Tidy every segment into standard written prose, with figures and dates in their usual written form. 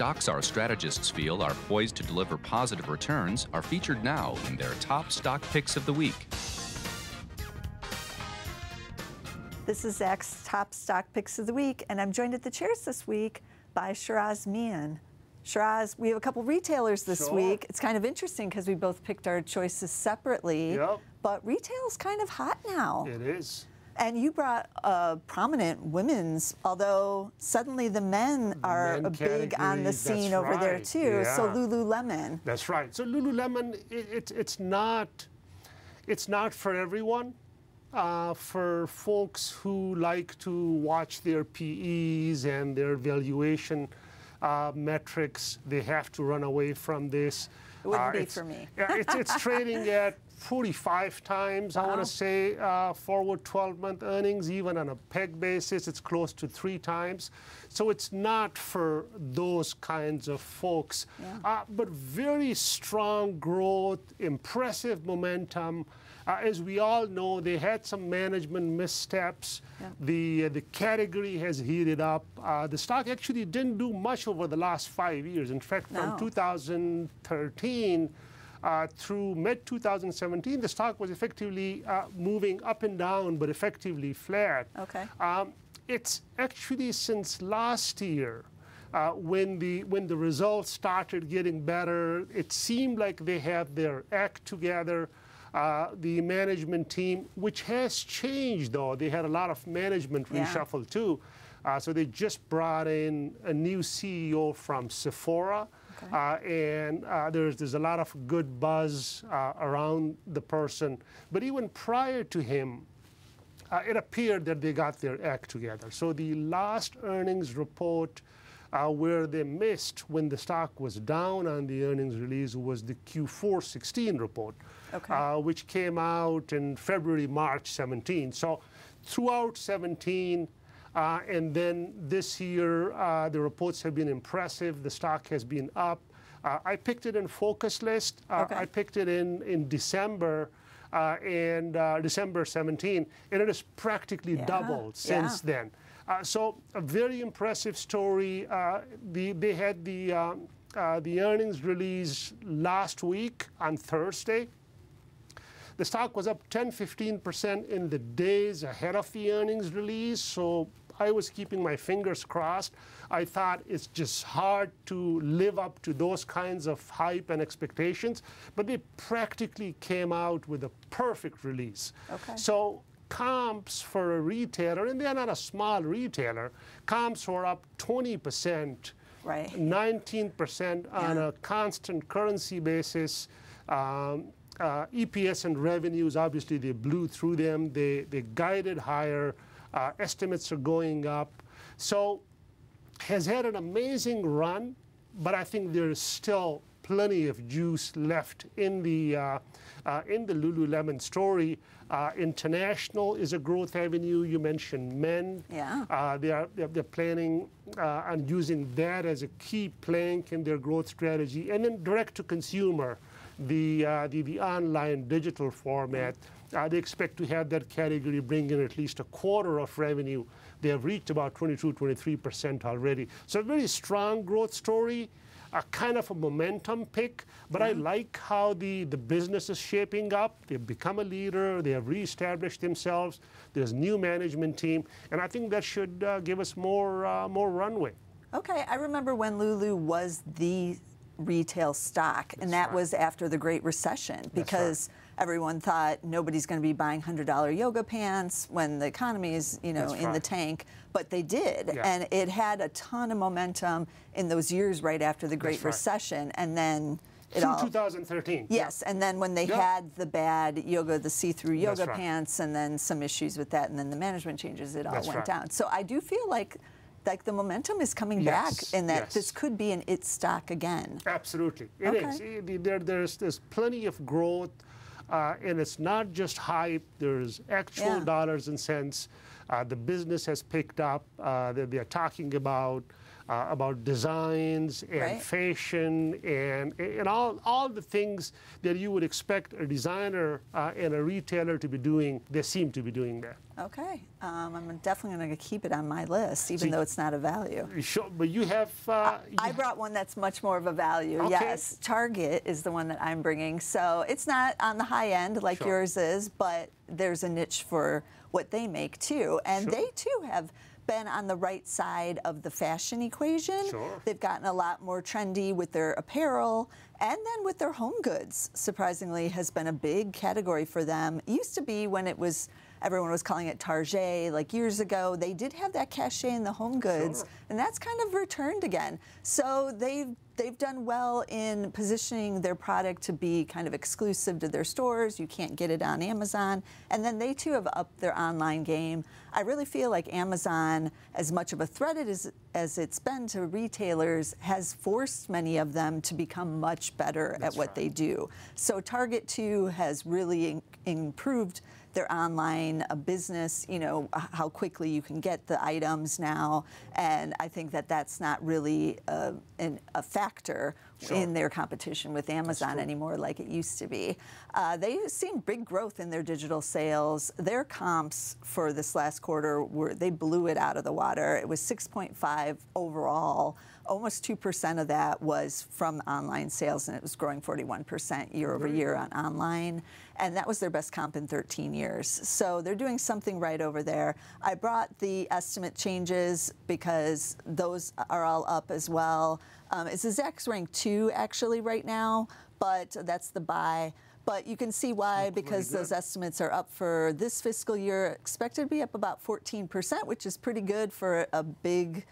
stocks our strategists feel are poised to deliver positive returns are featured now in their top stock picks of the week. This is Zacks' top stock picks of the week, and I'm joined at the chairs this week by Sheraz Mian. Sheraz, we have a couple retailers this week. It's kind of interesting because we both picked our choices separately, but retail's kind of hot now. It is. And you brought a prominent women's, although suddenly the men are big on the scene over there too. So Lululemon. That's right. So Lululemon, it's not for everyone. For folks who like to watch their PEs and their valuation metrics, they have to run away from this. It wouldn't be for me. It's trading at 45 times, I want to say, forward 12-month earnings. Even on a PEG basis, it's close to 3 times. So it's not for those kinds of folks. But very strong growth, impressive momentum. As we all know, they had some management missteps. The category has heated up. The stock actually didn't do much over the last 5 years. In fact, from 2013 through mid-2017, the stock was effectively moving up and down, but effectively flat. It's actually since last year, when the results started getting better, it seemed like they had their act together. The management team, which has changed, though. They had a lot of management reshuffle, too. So they just brought in a new CEO from Sephora. And there's a lot of good buzz around the person. But even prior to him, it appeared that they got their act together. So the last earnings report where they missed when the stock was down on the earnings release was the Q4 16 report, which came out in February, March 17. So throughout 17, and then this year, the reports have been impressive. The stock has been up. I picked it in focus list. I picked it in December, December 17, and it has practically doubled since then. So a very impressive story. They had the earnings release last week on Thursday. The stock was up 10–15% in the days ahead of the earnings release, so I was keeping my fingers crossed. I thought it's just hard to live up to those kinds of hype and expectations, but they practically came out with a perfect release. So comps for a retailer, and they're not a small retailer, comps were up 20%, 19% on a constant currency basis. EPS and revenues, obviously, they blew through them. They guided higher. Estimates are going up. So has had an amazing run, but I think there's still plenty of juice left in the Lululemon story. International is a growth avenue. You mentioned men. They're planning on using that as a key plank in their growth strategy. And then direct to consumer, the online digital format. They expect to have that category bring in at least a quarter of revenue. They have reached about 22–23% already. So a very strong growth story, a kind of a momentum pick, but I like how the business is shaping up. They've become a leader. They have reestablished themselves. There's new management team, and I think that should give us more runway. I remember when Lulu was the retail stock, and that was after the Great Recession, because everyone thought nobody's going to be buying $100 yoga pants when the economy is, in the tank, but they did, and it had a ton of momentum in those years right after the Great Recession, and then it all 2013. Yes, and then when they had the bad yoga, the see-through yoga pants, and then some issues with that, and then the management changes, it all went down. So I do feel like the momentum is coming back, and that this could be an it stock again. Absolutely, it is. There's plenty of growth, and it's not just hype. There's actual dollars and cents. The business has picked up. They're talking about about designs and fashion and all the things that you would expect a designer and a retailer to be doing. They seem to be doing that. Okay, I'm definitely going to keep it on my list, even though it's not a value. Sure, but you have... I brought one that's much more of a value, okay. Yes. Target is the one that I'm bringing. So it's not on the high end like yours is, but there's a niche for what they make too. And they too have been on the right side of the fashion equation. They've gotten a lot more trendy with their apparel, and then with their home goods, surprisingly, has been a big category for them. It used to be when it was, everyone was calling it Target, like years ago, they did have that cachet in the home goods, and that's kind of returned again. So they've done well in positioning their product to be kind of exclusive to their stores. You can't get it on Amazon. And then they too have upped their online game. I really feel like Amazon, as much of a threat as it's been to retailers, has forced many of them to become much better at what they do. So Target too has really improved their online business, you know, how quickly you can get the items now. And I think that that's not really a factor in their competition with Amazon anymore like it used to be. They've seen big growth in their digital sales. Their comps for this last quarter, they blew it out of the water. It was 6.5 overall. Almost 2% of that was from online sales, and it was growing 41% year over year on online. And that was their best comp in 13 years. So they're doing something right over there. I brought the estimate changes because those are all up as well. It's a Zacks rank 2 actually right now, but that's the buy. But you can see why, because those estimates are up for this fiscal year, expected to be up about 14%, which is pretty good for a big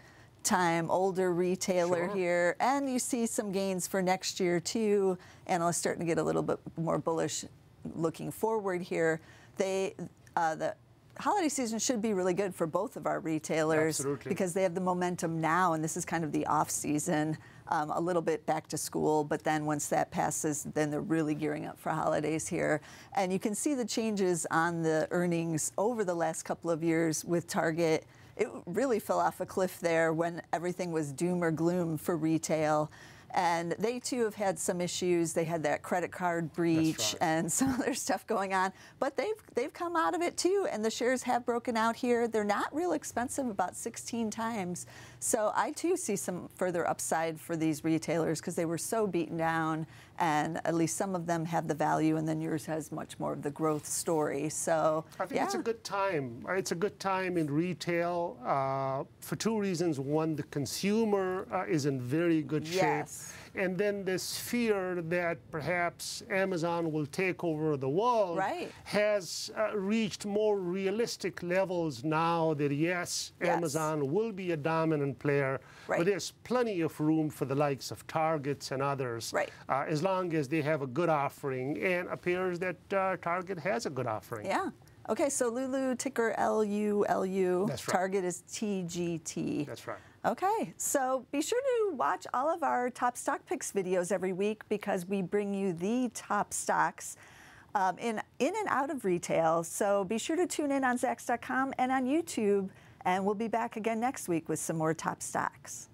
time older retailer here. And you see some gains for next year too. Analysts starting to get a little bit more bullish looking forward here. The holiday season should be really good for both of our retailers because they have the momentum now, and this is kind of the off season, a little bit back to school, but then once that passes, then they're really gearing up for holidays here. And you can see the changes on the earnings over the last couple of years with Target. It really fell off a cliff there when everything was doom or gloom for retail. And they too have had some issues. They had that credit card breach and some other stuff going on. But they've come out of it too, and the shares have broken out here. They're not real expensive, about 16 times. So I too see some further upside for these retailers because they were so beaten down, and at least some of them have the value, and then yours has much more of the growth story. So I think it's a good time. It's a good time in retail for two reasons. One, the consumer is in very good shape. And then this fear that perhaps Amazon will take over the world has reached more realistic levels now that, yes, Amazon will be a dominant player, but there's plenty of room for the likes of Targets and others, as long as they have a good offering, and appears that Target has a good offering. Okay, so Lulu, ticker LULU. Target is TGT. That's right. Okay, so be sure to watch all of our top stock picks videos every week because we bring you the top stocks in and out of retail. So be sure to tune in on Zacks.com and on YouTube, and we'll be back again next week with some more top stocks.